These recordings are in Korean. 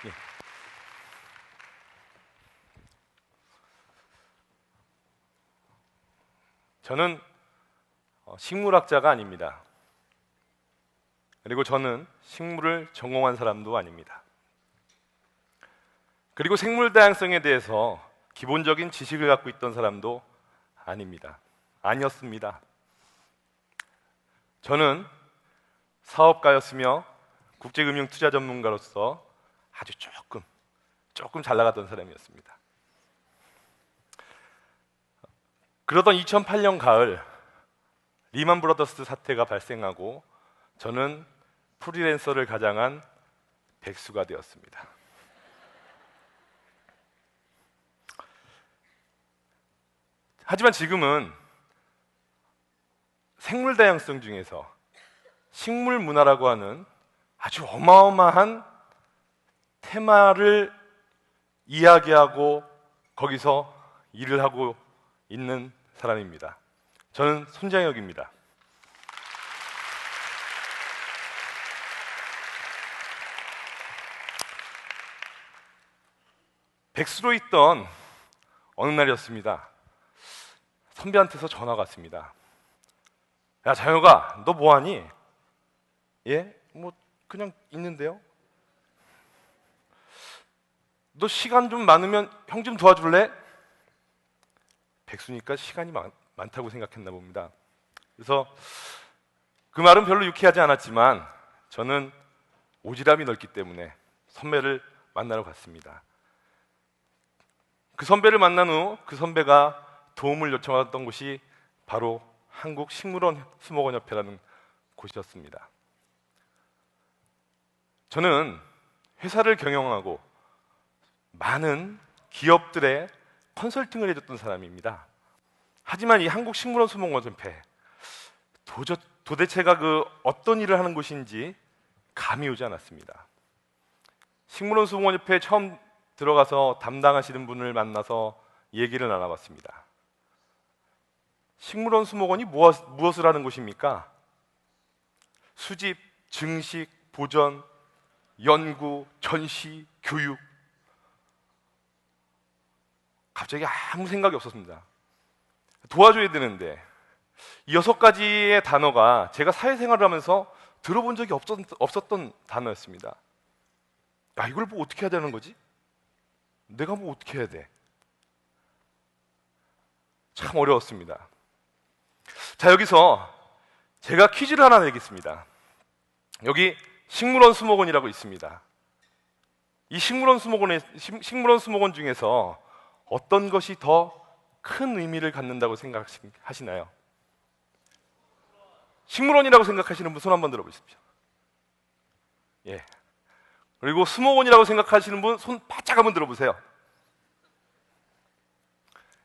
예. 저는 식물학자가 아닙니다. 그리고 저는 식물을 전공한 사람도 아닙니다. 그리고 생물 다양성에 대해서 기본적인 지식을 갖고 있던 사람도 아닙니다. 아니었습니다. 저는 사업가였으며 국제금융투자 전문가로서 아주 조금 잘 나갔던 사람이었습니다. 그러던 2008년 가을 리만 브라더스 사태가 발생하고 저는 프리랜서를 가장한 백수가 되었습니다. 하지만 지금은 생물 다양성 중에서 식물 문화라고 하는 아주 어마어마한 테마를 이야기하고 거기서 일을 하고 있는 사람입니다. 저는 손장혁입니다. 백수로 있던 어느 날이었습니다. 선배한테서 전화가 왔습니다. 야, 장혁아, 너 뭐하니? 예? 뭐 그냥 있는데요. 너 시간 좀 많으면 형 좀 도와줄래? 백수니까 시간이 많다고 생각했나 봅니다. 그래서 그 말은 별로 유쾌하지 않았지만 저는 오지랖이 넓기 때문에 선배를 만나러 갔습니다. 그 선배를 만난 후 그 선배가 도움을 요청하던 곳이 바로 한국식물원 수목원협회라는 곳이었습니다. 저는 회사를 경영하고 많은 기업들의 컨설팅을 해줬던 사람입니다. 하지만 이 한국식물원 수목원협회 도대체가 그 어떤 일을 하는 곳인지 감이 오지 않았습니다. 식물원 수목원협회에 처음 들어가서 담당하시는 분을 만나서 얘기를 나눠봤습니다. 식물원 수목원이 무엇을 하는 곳입니까? 수집, 증식, 보전, 연구, 전시, 교육. 갑자기 아무 생각이 없었습니다. 도와줘야 되는데 이 6가지의 단어가 제가 사회생활을 하면서 들어본 적이 없었던 단어였습니다. 야, 이걸 뭐 어떻게 해야 되는 거지? 내가 뭐 어떻게 해야 돼? 참 어려웠습니다. 자, 여기서 제가 퀴즈를 하나 내겠습니다. 여기 식물원 수목원이라고 있습니다. 이 식물원 수목원 중에서 어떤 것이 더 큰 의미를 갖는다고 생각하시나요? 식물원이라고 생각하시는 분 손 한번 들어보십시오. 예. 그리고 수목원이라고 생각하시는 분 손 바짝 한번 들어보세요.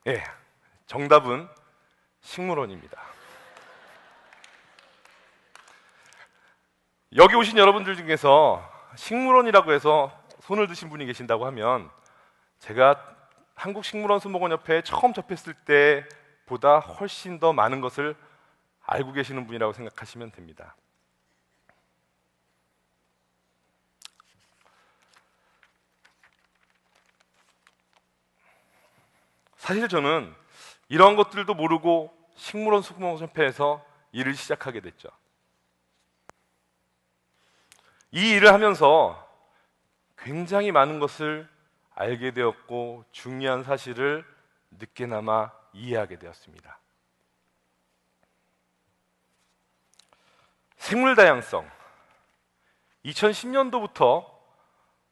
예. 정답은 식물원입니다. 여기 오신 여러분들 중에서 식물원이라고 해서 손을 드신 분이 계신다고 하면 제가 한국식물원 수목원협회에 처음 접했을 때보다 훨씬 더 많은 것을 알고 계시는 분이라고 생각하시면 됩니다. 사실 저는 이런 것들도 모르고 식물원 수목원협회에서 일을 시작하게 됐죠. 이 일을 하면서 굉장히 많은 것을 알게 되었고 중요한 사실을 늦게나마 이해하게 되었습니다. 생물 다양성, 2010년도부터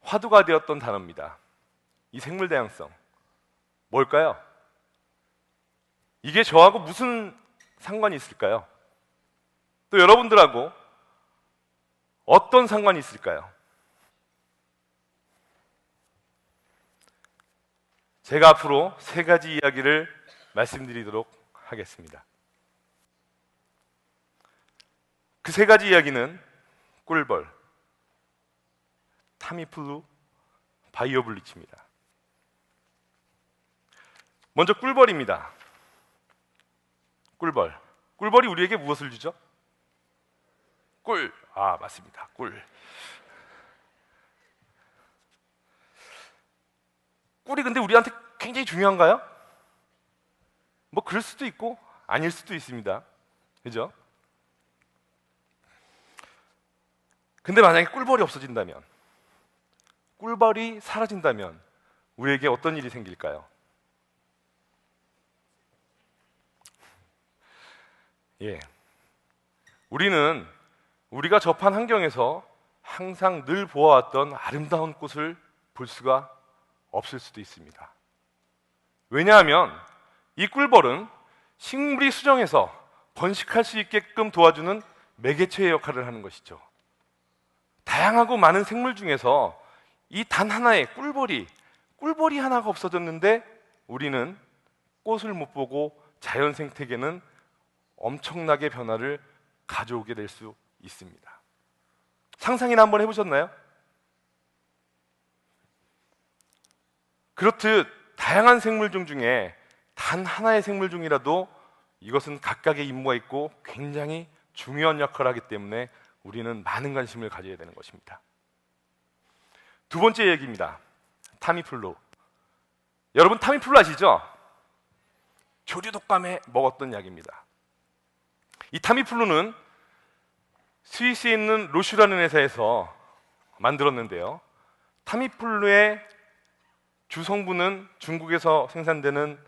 화두가 되었던 단어입니다. 이 생물 다양성 뭘까요? 이게 저하고 무슨 상관이 있을까요? 또 여러분들하고 어떤 상관이 있을까요? 제가 앞으로 3가지 이야기를 말씀드리도록 하겠습니다. 그 3가지 이야기는 꿀벌, 타미플루, 바이오 블리치입니다. 먼저 꿀벌입니다. 꿀벌이 우리에게 무엇을 주죠? 꿀. 아, 맞습니다. 꿀. 꿀이 근데 우리한테 굉장히 중요한가요? 뭐 그럴 수도 있고 아닐 수도 있습니다. 그죠? 근데 만약에 꿀벌이 없어진다면, 꿀벌이 사라진다면 우리에게 어떤 일이 생길까요? 예. 우리는 우리가 접한 환경에서 항상 늘 보아왔던 아름다운 꽃을 볼 수가 없을 수도 있습니다. 왜냐하면 이 꿀벌은 식물이 수정해서 번식할 수 있게끔 도와주는 매개체의 역할을 하는 것이죠. 다양하고 많은 생물 중에서 이 단 하나의 꿀벌이 하나가 없어졌는데 우리는 꽃을 못 보고 자연 생태계는 엄청나게 변화를 가져오게 될 수 있습니다. 상상이나 한번 해보셨나요? 그렇듯 다양한 생물종 중에 단 하나의 생물종이라도 이것은 각각의 임무가 있고 굉장히 중요한 역할을 하기 때문에 우리는 많은 관심을 가져야 되는 것입니다. 두 번째 얘기입니다. 타미플루. 여러분 타미플루 아시죠? 조류독감에 먹었던 약입니다. 이 타미플루는 스위스에 있는 로슈라는 회사에서 만들었는데요. 타미플루의 주성분은 중국에서 생산되는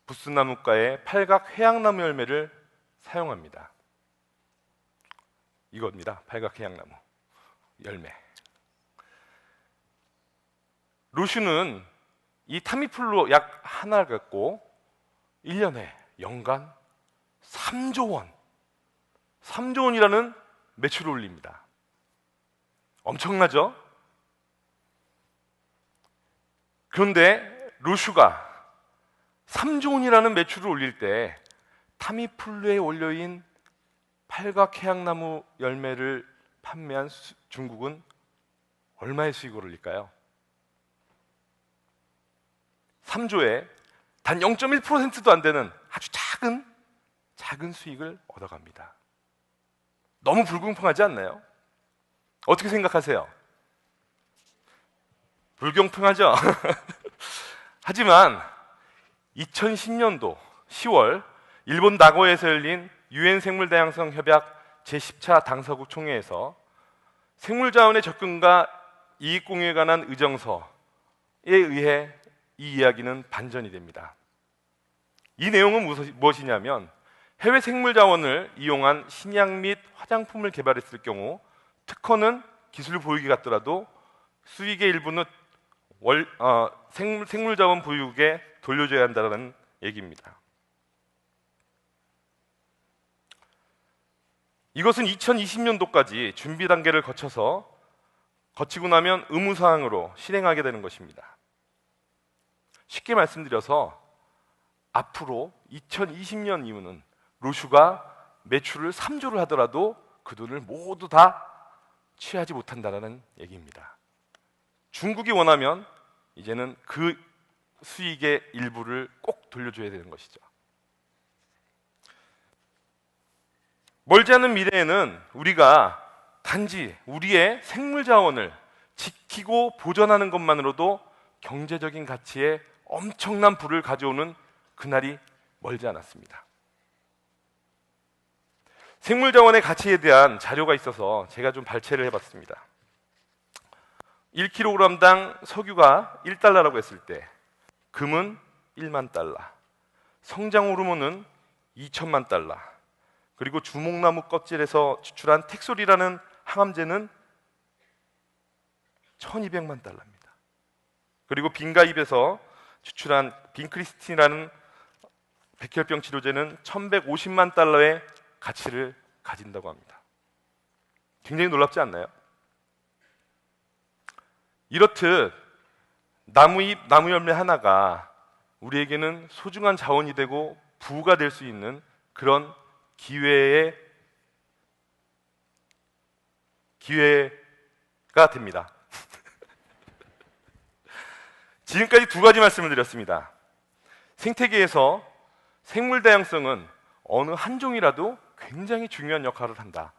부스나무과의 팔각 해양나무 열매를 사용합니다. 이겁니다. 팔각 해양나무 열매. 로슈는 이 타미플루 약 하나를 갖고 1년에 연간 3조 원이라는 매출을 올립니다. 엄청나죠? 그런데 로슈가 3조 원이라는 매출을 올릴 때 타미플루에 올려인 팔각 해양나무 열매를 판매한 중국은 얼마의 수익을 올릴까요? 3조에 단 0.1%도 안 되는 아주 작은 수익을 얻어갑니다. 너무 불공평하지 않나요? 어떻게 생각하세요? 불공평하죠? 하지만 2010년도 10월 일본 나고야에서 열린 유엔 생물다양성 협약 제10차 당사국 총회에서 생물자원의 접근과 이익공유에 관한 의정서에 의해 이 이야기는 반전이 됩니다. 이 내용은 무엇이냐면 해외 생물자원을 이용한 신약 및 화장품을 개발했을 경우 특허는 기술 보유기 같더라도 수익의 일부는 생물자원 보유국에 돌려줘야 한다는 얘기입니다. 이것은 2020년도까지 준비 단계를 거치고 나면 의무사항으로 실행하게 되는 것입니다. 쉽게 말씀드려서 앞으로 2020년 이후는 로슈가 매출을 3조를 하더라도 그 돈을 모두 다 취하지 못한다는 얘기입니다. 중국이 원하면 이제는 그 수익의 일부를 꼭 돌려줘야 되는 것이죠. 멀지 않은 미래에는 우리가 단지 우리의 생물 자원을 지키고 보존하는 것만으로도 경제적인 가치에 엄청난 부를 가져오는 그날이 멀지 않았습니다. 생물 자원의 가치에 대한 자료가 있어서 제가 좀 발췌를 해봤습니다. 1kg당 석유가 1달러라고 했을 때 금은 1만 달러, 성장 호르몬은 2천만 달러, 그리고 주목나무 껍질에서 추출한 텍솔이라는 항암제는 1200만 달러입니다. 그리고 빈가입에서 추출한 빈크리스틴이라는 백혈병 치료제는 1150만 달러의 가치를 가진다고 합니다. 굉장히 놀랍지 않나요? 이렇듯 나무잎, 나무 열매 하나가 우리에게는 소중한 자원이 되고 부가 될 수 있는 그런 기회가 됩니다. 지금까지 두 가지 말씀을 드렸습니다. 생태계에서 생물 다양성은 어느 한 종이라도 굉장히 중요한 역할을 한다.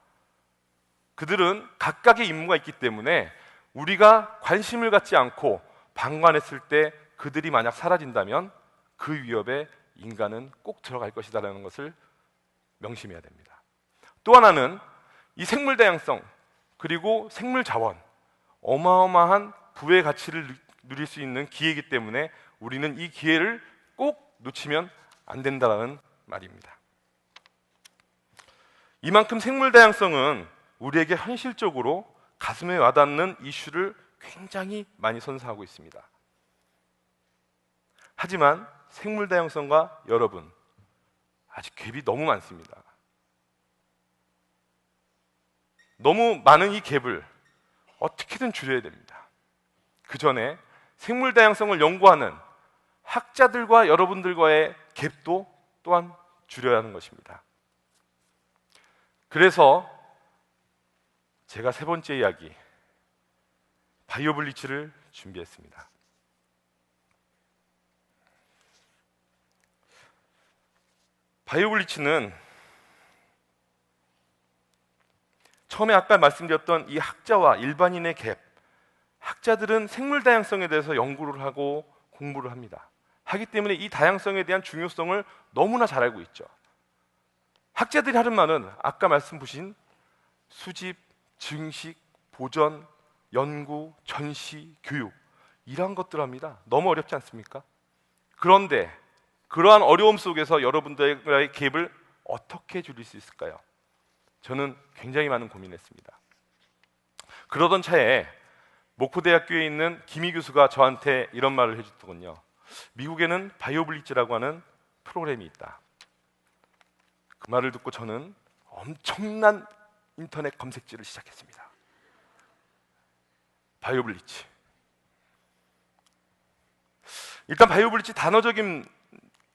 그들은 각각의 임무가 있기 때문에 우리가 관심을 갖지 않고 방관했을 때 그들이 만약 사라진다면 그 위협에 인간은 꼭 들어갈 것이다라는 것을 명심해야 됩니다. 또 하나는 이 생물 다양성 그리고 생물 자원, 어마어마한 부의 가치를 누릴 수 있는 기회이기 때문에 우리는 이 기회를 꼭 놓치면 안 된다는 말입니다. 이만큼 생물 다양성은 우리에게 현실적으로 가슴에 와닿는 이슈를 굉장히 많이 선사하고 있습니다. 하지만 생물 다양성과 여러분, 아직 갭이 너무 많습니다. 너무 많은 이 갭을 어떻게든 줄여야 됩니다. 그 전에 생물 다양성을 연구하는 학자들과 여러분들과의 갭도 또한 줄여야 하는 것입니다. 그래서 제가 세 번째 이야기, 바이오 블리치를 준비했습니다. 바이오 블리치는 처음에 아까 말씀드렸던 이 학자와 일반인의 갭, 학자들은 생물 다양성에 대해서 연구를 하고 공부를 합니다. 하기 때문에 이 다양성에 대한 중요성을 너무나 잘 알고 있죠. 학자들이 하는 말은 아까 말씀 보신 수집, 증식, 보전, 연구, 전시, 교육 이러한 것들 합니다. 너무 어렵지 않습니까? 그런데 그러한 어려움 속에서 여러분들의 갭을 어떻게 줄일 수 있을까요? 저는 굉장히 많은 고민했습니다. 그러던 차에 목포대학교에 있는 김희 교수가 저한테 이런 말을 해주더군요. 미국에는 바이오 블리치라고 하는 프로그램이 있다. 그 말을 듣고 저는 엄청난 인터넷 검색질을 시작했습니다. 바이오 블리치. 일단 바이오 블리치 단어적인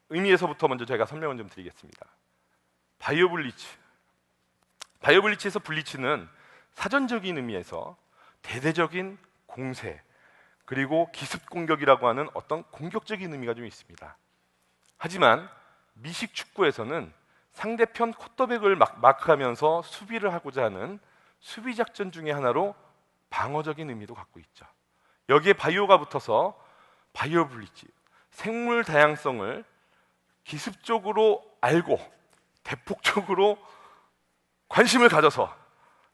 의미에서부터 먼저 제가 설명을 좀 드리겠습니다. 바이오 블리치. 바이오 블리치에서 블리치는 사전적인 의미에서 대대적인 공세 그리고 기습 공격이라고 하는 어떤 공격적인 의미가 좀 있습니다. 하지만 미식 축구에서는 상대편 쿼터백을 마크하면서 수비를 하고자 하는 수비 작전 중의 하나로 방어적인 의미도 갖고 있죠. 여기에 바이오가 붙어서 바이오 블리치, 생물 다양성을 기습적으로 알고 대폭적으로 관심을 가져서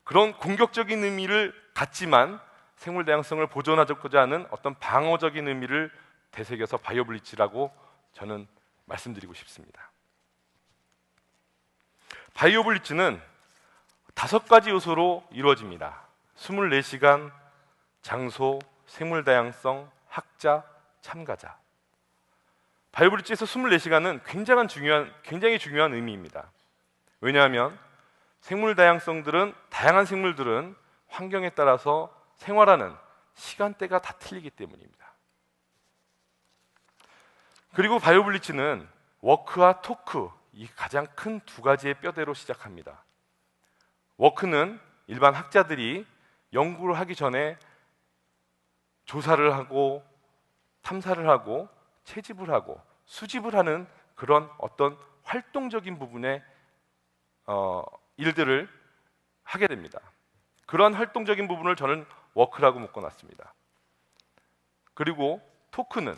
그런 공격적인 의미를 갖지만 생물 다양성을 보존하고자 하는 어떤 방어적인 의미를 되새겨서 바이오 블리치라고 저는 말씀드리고 싶습니다. 바이오 블리치는 5가지 요소로 이루어집니다. 24시간, 장소, 생물 다양성, 학자, 참가자. 바이오 블리치에서 24시간은 굉장히 중요한 의미입니다. 왜냐하면 다양한 생물들은 환경에 따라서 생활하는 시간대가 다 틀리기 때문입니다. 그리고 바이오 블리치는 워크와 토크, 이 가장 큰 2가지의 뼈대로 시작합니다. 워크는 일반 학자들이 연구를 하기 전에 조사를 하고 탐사를 하고 채집을 하고 수집을 하는 그런 어떤 활동적인 부분의 일들을 하게 됩니다. 그런 활동적인 부분을 저는 워크라고 묶어놨습니다. 그리고 토크는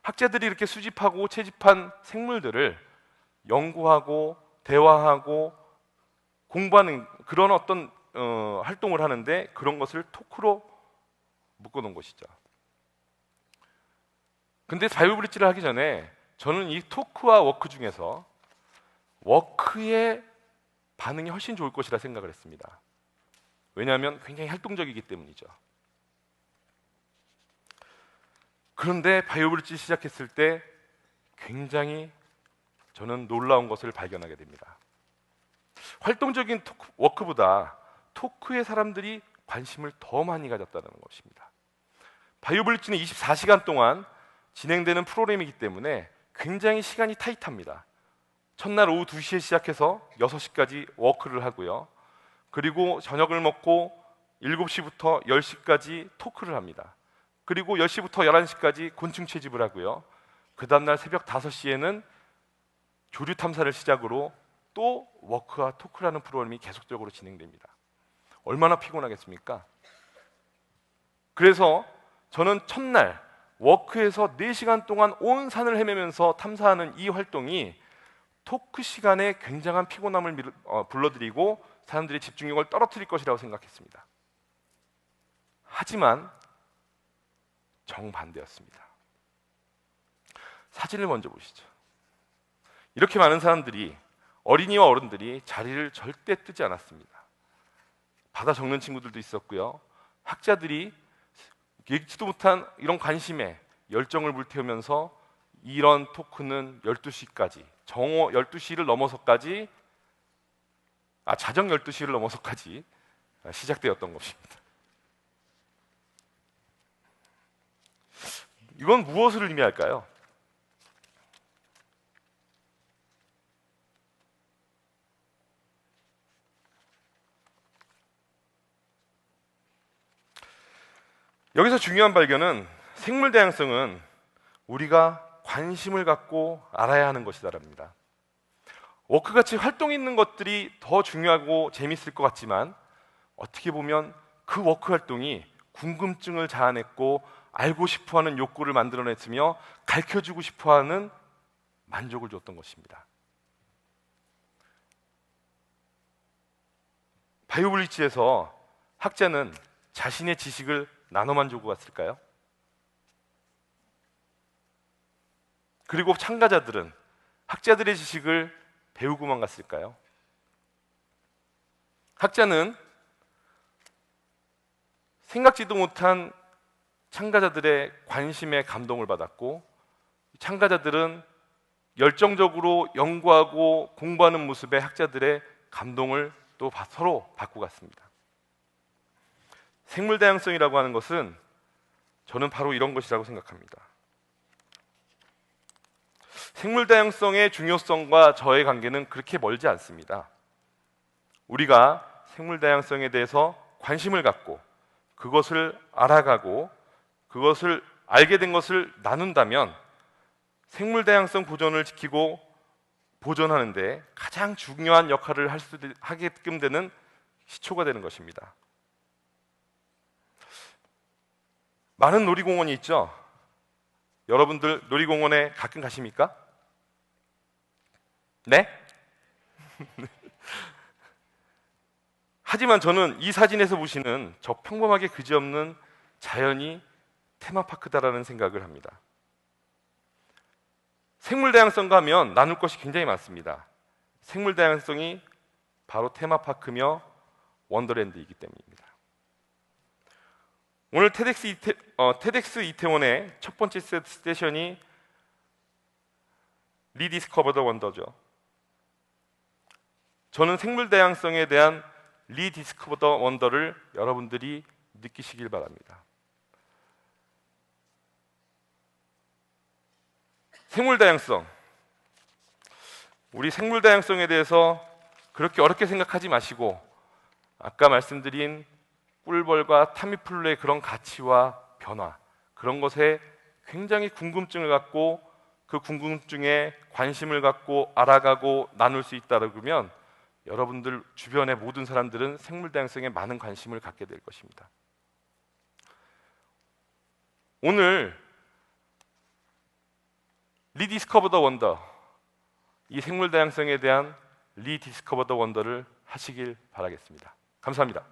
학자들이 이렇게 수집하고 채집한 생물들을 연구하고 대화하고 공부하는 그런 어떤 활동을 하는데 그런 것을 토크로 묶어놓은 것이죠. 근데 바이오 블리치를 하기 전에 저는 이 토크와 워크 중에서 워크의 반응이 훨씬 좋을 것이라 생각을 했습니다. 왜냐하면 굉장히 활동적이기 때문이죠. 그런데 바이오 블리치 시작했을 때 굉장히 저는 놀라운 것을 발견하게 됩니다. 활동적인 워크보다 토크에 사람들이 관심을 더 많이 가졌다는 것입니다. 바이오 블리치는 24시간 동안 진행되는 프로그램이기 때문에 굉장히 시간이 타이트합니다. 첫날 오후 2시에 시작해서 6시까지 워크를 하고요. 그리고 저녁을 먹고 7시부터 10시까지 토크를 합니다. 그리고 10시부터 11시까지 곤충 채집을 하고요. 그 다음날 새벽 5시에는 조류 탐사를 시작으로 또 워크와 토크라는 프로그램이 계속적으로 진행됩니다. 얼마나 피곤하겠습니까? 그래서 저는 첫날 워크에서 4시간 동안 온 산을 헤매면서 탐사하는 이 활동이 토크 시간에 굉장한 피곤함을 불러들이고 사람들의 집중력을 떨어뜨릴 것이라고 생각했습니다. 하지만 정반대였습니다. 사진을 먼저 보시죠. 이렇게 많은 사람들이, 어린이와 어른들이 자리를 절대 뜨지 않았습니다. 받아 적는 친구들도 있었고요. 학자들이 예기치도 못한 이런 관심에 열정을 불태우면서 이런 토크는 12시까지, 정오 12시를 넘어서까지, 자정 12시를 넘어서까지 시작되었던 것입니다. 이건 무엇을 의미할까요? 여기서 중요한 발견은 생물 다양성은 우리가 관심을 갖고 알아야 하는 것이다랍니다. 워크같이 활동 있는 것들이 더 중요하고 재밌을 것 같지만 어떻게 보면 그 워크 활동이 궁금증을 자아냈고 알고 싶어하는 욕구를 만들어냈으며 가르쳐주고 싶어하는 만족을 줬던 것입니다. 바이오블리츠에서 학자는 자신의 지식을 나눠만 주고 갔을까요? 그리고 참가자들은 학자들의 지식을 배우고만 갔을까요? 학자는 생각지도 못한 참가자들의 관심에 감동을 받았고, 참가자들은 열정적으로 연구하고 공부하는 모습에 학자들의 감동을 또 서로 받고 갔습니다. 생물 다양성이라고 하는 것은 저는 바로 이런 것이라고 생각합니다. 생물 다양성의 중요성과 저의 관계는 그렇게 멀지 않습니다. 우리가 생물 다양성에 대해서 관심을 갖고 그것을 알아가고 그것을 알게 된 것을 나눈다면 생물 다양성 보존을 지키고 보존하는 데 가장 중요한 역할을 하게끔 되는 시초가 되는 것입니다. 많은 놀이공원이 있죠. 여러분들 놀이공원에 가끔 가십니까? 네? 하지만 저는 이 사진에서 보시는 저 평범하게 그지없는 자연이 테마파크다라는 생각을 합니다. 생물 다양성과 하면 나눌 것이 굉장히 많습니다. 생물 다양성이 바로 테마파크며 원더랜드이기 때문입니다. 오늘 테덱스 이태원의 첫 번째 세션이 리디스커버 더 원더죠. 저는 생물 다양성에 대한 리디스커버 더 원더를 여러분들이 느끼시길 바랍니다. 생물 다양성, 우리 생물 다양성에 대해서 그렇게 어렵게 생각하지 마시고 아까 말씀드린 꿀벌과 타미플루의 그런 가치와 변화, 그런 것에 굉장히 궁금증을 갖고 그 궁금증에 관심을 갖고 알아가고 나눌 수 있다고 그러면 여러분들 주변의 모든 사람들은 생물 다양성에 많은 관심을 갖게 될 것입니다. 오늘 리디스커버 더 원더, 이 생물 다양성에 대한 리디스커버 더 원더를 하시길 바라겠습니다. 감사합니다.